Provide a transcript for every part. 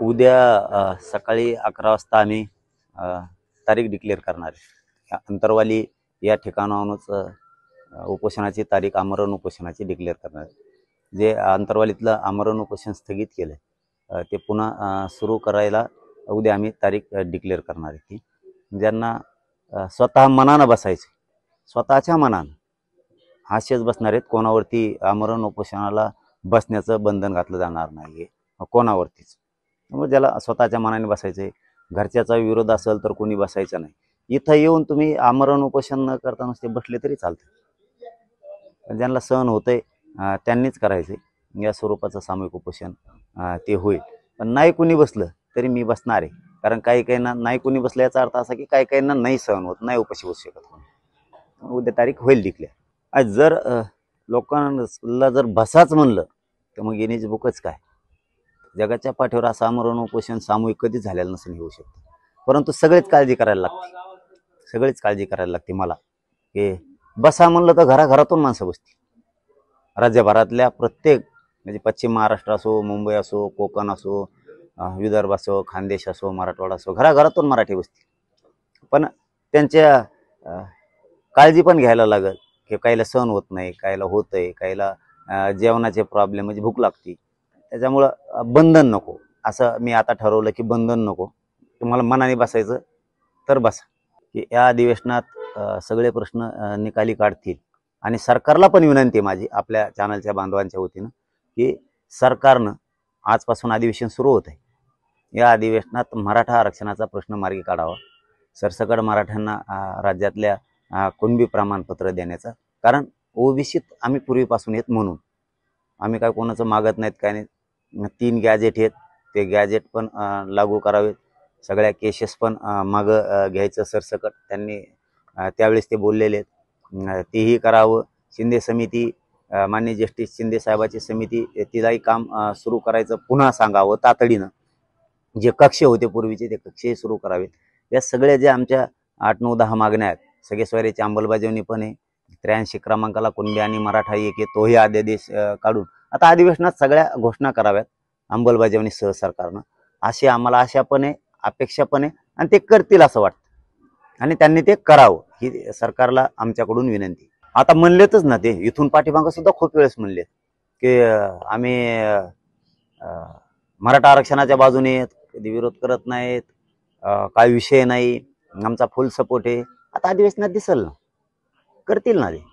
उद्या सकाळी 11 वाजता आम्ही तारीख डिक्लेअर करणार आहे। अंतरवाली या ठिकाणाहूनच उपोषणाची तारीख आमरण उपोषणाची डिक्लेअर करणार आहे। जे अंतरवालीतलं आमरण उपोषण स्थगित केलं ते पुन्हा सुरू करायला उद्या आम्ही तारीख डिक्लेअर करणार आहे। की ज्यांना स्वतः मनानं बसायचं, स्वतःच्या मनानं हाशेच बसणार आहेत, कोणावरती आमरण उपोषणाला बसण्याचं बंधन घातलं जाणार नाही कोणावरतीच। त्यामुळे ज्याला स्वतःच्या मनाने बसायचं आहे, घरच्याचा विरोध असेल तर कोणी बसायचं नाही। इथं येऊन तुम्ही आमरण उपोषण न करता नुसते बसले तरी चालतं, ज्यांना सहन होतंय त्यांनीच करायचे। या स्वरूपाचं सामूहिक उपोषण ते होईल, पण नाही कुणी बसलं तरी मी बसणार आहे। कारण काही काहींना नाही कुणी बसलं याचा अर्थ असा की काही काहींना नाही सहन होत, नाही उपाशी बसू शकत। उद्या तारीख होईल डिक्लेअर। आज जर लोकांना जर बसाच म्हणलं तर मग येण्याची बुकच काय। जगाच्या पाठीवर असं आमरण उपोषण सामूहिक कधीच झालेलं नसेल, होऊ शकतं। परंतु सगळेच काळजी करायला लागते, सगळेच काळजी करायला लागते मला की बसा म्हणलं तर घराघरातून माणसं बसतील। राज्यभरातल्या प्रत्येक म्हणजे पश्चिम महाराष्ट्र असो, मुंबई असो, कोकण असो, विदर्भ असो, खानदेश असो, मराठवाडा असो, घराघरातून मराठी बसतील। पण त्यांच्या काळजी पण घ्यायला लागेल की काहीला सहन होत नाही, काहीला होतंय, काहीला जेवणाचे प्रॉब्लेम म्हणजे भूक लागते। त्याच्यामुळं बंधन नको, असं मी आता ठरवलं की बंधन नको। तुम्हाला मनाने बसायचं तर बसा। की या अधिवेशनात सगळे प्रश्न निकाली काढतील। आणि सरकारला पण विनंती माझी आपल्या चॅनलच्या बांधवांच्या वतीनं की सरकारनं आजपासून अधिवेशन सुरू होत आहे, या अधिवेशनात मराठा आरक्षणाचा प्रश्न मार्गी काढावा। सरसकट मराठ्यांना राज्यातल्या कुणबी प्रमाणपत्र देण्याचं, कारण ओबीसीत आम्ही पूर्वीपासून येत म्हणून आम्ही काय कोणाचं मागत नाहीत, काय नाही। 3 गॅजेट आहेत, ते गॅजेट पण लागू करावेत। सगळ्या केसेस पण मागं घ्यायचं सरसकट, त्यांनी त्यावेळेस ते बोललेले आहेत, तेही करावं। शिंदे समिती, माननीय जस्टिस शिंदे साहेबाची समिती, तिलाही काम सुरू करायचं पुन्हा सांगावं तातडीनं। जे कक्ष होते पूर्वीचे ते कक्षही सुरू करावेत। या सगळ्या जे आमच्या 8, 9, 10 मागण्या आहेत, सगळे सोयऱ्याची अंमलबजावणी पण आहे। 83 क्रमांकाला कुणबी आणि मराठा एक आहे, तोही अध्यादेश काढून आता अधिवेशनात सगळ्या घोषणा कराव्यात अंमलबजावणी सह सरकारनं, अशी आम्हाला आशा पण आहे, अपेक्षा पण आहे, आणि ते करतील असं वाटतं। आणि त्यांनी ते करावं ही सरकारला आमच्याकडून विनंती। आता म्हणलेतच ना, ते इथून पाठीमागं सुद्धा खूप वेळेस म्हणलेत की आम्ही मराठा आरक्षणाच्या बाजूने आहेत, कधी विरोध करत नाहीत, काय विषय नाही, आमचा फुल सपोर्ट आहे। आता अधिवेशनात दिसेल ना, करतील ना ते,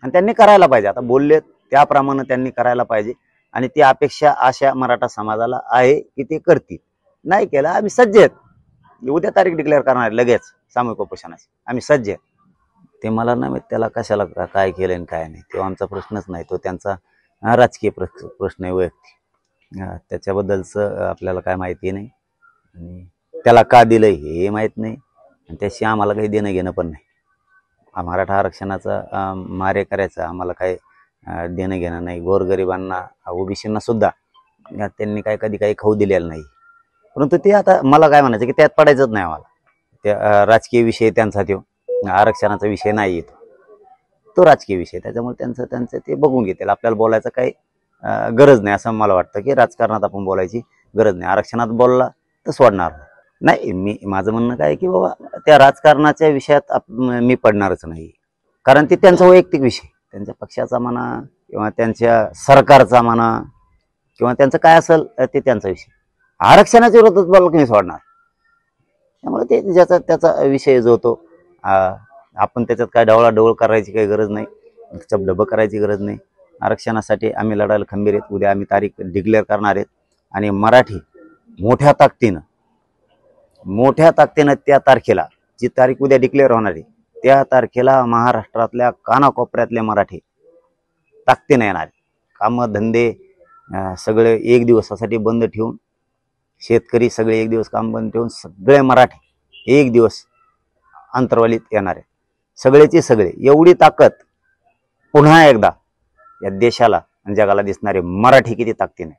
आणि त्यांनी करायला पाहिजे। आता बोललेत त्याप्रमाणे त्यांनी करायला पाहिजे, आणि ती अपेक्षा आशा मराठा समाजाला आहे की ते करतील। नाही केलं आम्ही सज्ज आहेत, उद्या तारीख डिक्लेअर करणार लगेच सामूहिक उपोषणाची, आम्ही सज्ज आहेत। ते मला नाही माहित त्याला कशाला काय केलं आणि काय नाही, तो आमचा प्रश्नच नाही, तो त्यांचा राजकीय प्रश्न आहे वैयक्तिक। त्याच्याबद्दलचं आपल्याला काय माहिती नाही, आणि त्याला का दिलं हे माहीत नाही, आणि त्याशी आम्हाला काही देणं घेणं पण नाही। मराठा आरक्षणाचा मारे करायचं आम्हाला काय देणं घेणं नाही। गोरगरिबांना, ओबीसींना सुद्धा त्यांनी काय कधी काही खाऊ दिलेलं नाही। परंतु ते आता मला काय म्हणायचं की त्यात पडायचंच नाही आम्हाला, त्या राजकीय विषय त्यांचा, तो आरक्षणाचा विषय नाही येतो, तो राजकीय विषय। त्याच्यामुळे त्यांचं ते बघून घेतील, आपल्याला बोलायचं काही गरज नाही असं मला वाटतं। की राजकारणात आपण बोलायची गरज नाही, आरक्षणात बोलला तर सोडणार नाही। माझं म्हणणं काय की बाबा त्या राजकारणाच्या विषयात मी पडणारच नाही, कारण ते त्यांचा वैयक्तिक विषय, त्यांच्या पक्षाचा म्हणा किंवा त्यांच्या सरकारचा म्हणा किंवा त्यांचं काय असेल ते त्यांचा विषय। आरक्षणाच्या विरोधात बोलला की मी सोडणार। त्यामुळे ते ज्याचा त्याचा विषय जो तो, आपण त्याच्यात काय ढवळाढवळ करायची काही गरज नाही, चपडबं करायची गरज नाही। आरक्षणासाठी आम्ही लढायला खंबीर आहेत। उद्या आम्ही तारीख डिक्लेअर करणार आहेत, आणि मराठी मोठ्या ताकदीनं त्या तारखेला, जी तारीख उद्या डिक्लेअर होणार आहे त्या तारखेला महाराष्ट्रातल्या कानाकोपऱ्यातले मराठी ताकदीनं येणार। कामं धंदे सगळे एक दिवसासाठी बंद ठेवून, शेतकरी सगळे एक दिवस काम बंद ठेवून सगळे मराठी एक दिवस अंतरवालीत येणार आहे, सगळेची सगळे। एवढी ताकद पुन्हा एकदा या देशाला आणि जगाला दिसणारे मराठी किती ताकदीने